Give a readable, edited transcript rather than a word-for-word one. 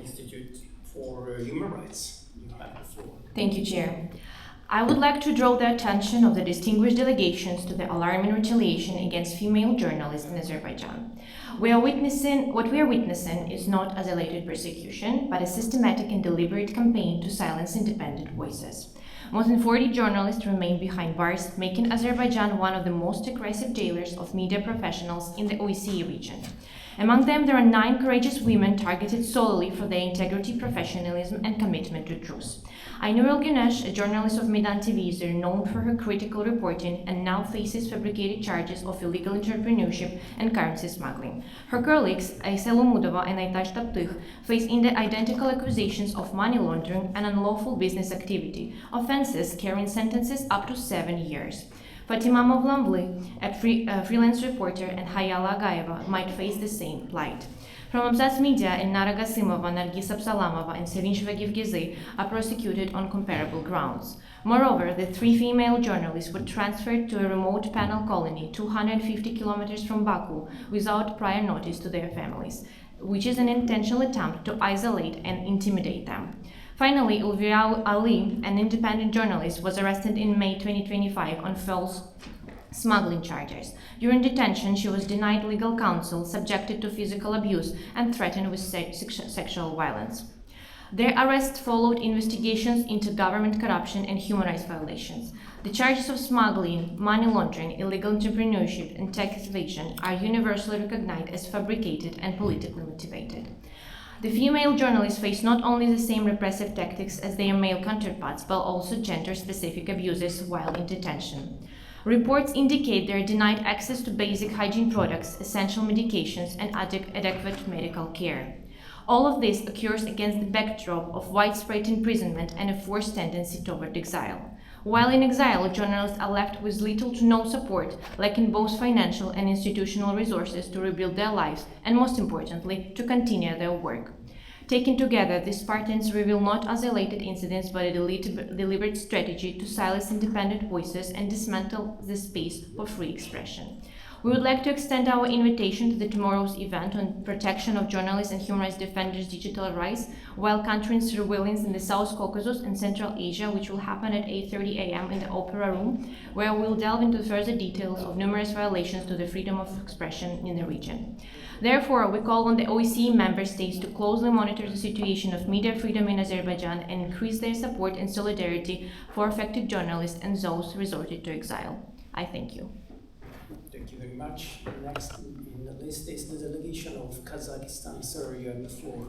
Institute for Human Rights. You have the floor. Thank you, Chair. I would like to draw the attention of the distinguished delegations to the alarming retaliation against female journalists in Azerbaijan. What we are witnessing is not isolated persecution, but a systematic and deliberate campaign to silence independent voices. More than 40 journalists remain behind bars, making Azerbaijan one of the most aggressive jailers of media professionals in the OSCE region. Among them, there are 9 courageous women targeted solely for their integrity, professionalism, and commitment to truth. Ainurul Güneş, a journalist of Meydan TV, is known for her critical reporting and now faces fabricated charges of illegal entrepreneurship and currency smuggling. Her colleagues, Aysel Umudova and Aytaş Taptığ, face identical accusations of money laundering and unlawful business activity, offenses carrying sentences up to 7 years. Fatima Mavlamvli, a freelance reporter, and Hayala Agayeva might face the same plight. From Abzaz Media, Elnara Gasimova, Nargis Absalamova, and Sevinç Vagivgizi are prosecuted on comparable grounds. Moreover, the 3 female journalists were transferred to a remote penal colony 250 kilometers from Baku without prior notice to their families, which is an intentional attempt to isolate and intimidate them. Finally, Ulvira Ali, an independent journalist, was arrested in May 2025 on false smuggling charges. During detention, she was denied legal counsel, subjected to physical abuse, and threatened with sexual violence. Their arrest followed investigations into government corruption and human rights violations. The charges of smuggling, money laundering, illegal entrepreneurship, and tax evasion are universally recognized as fabricated and politically motivated. The female journalists face not only the same repressive tactics as their male counterparts, but also gender-specific abuses while in detention. Reports indicate they are denied access to basic hygiene products, essential medications, and adequate medical care. All of this occurs against the backdrop of widespread imprisonment and a forced tendency toward exile. While in exile, journalists are left with little to no support, lacking both financial and institutional resources to rebuild their lives and, most importantly, to continue their work. Taken together, these patterns reveal not isolated incidents but a deliberate strategy to silence independent voices and dismantle the space for free expression. We would like to extend our invitation to the tomorrow's event on protection of journalists and human rights defenders' digital rights while countering surveillance in the South Caucasus and Central Asia, which will happen at 8:30 a.m. in the Opera Room, where we will delve into further details of numerous violations to the freedom of expression in the region. Therefore, we call on the OSCE member states to closely monitor the situation of media freedom in Azerbaijan and increase their support and solidarity for affected journalists and those resorted to exile. I thank you. Thank you very much. Next in the list is the delegation of Kazakhstan. Sir, you have the floor.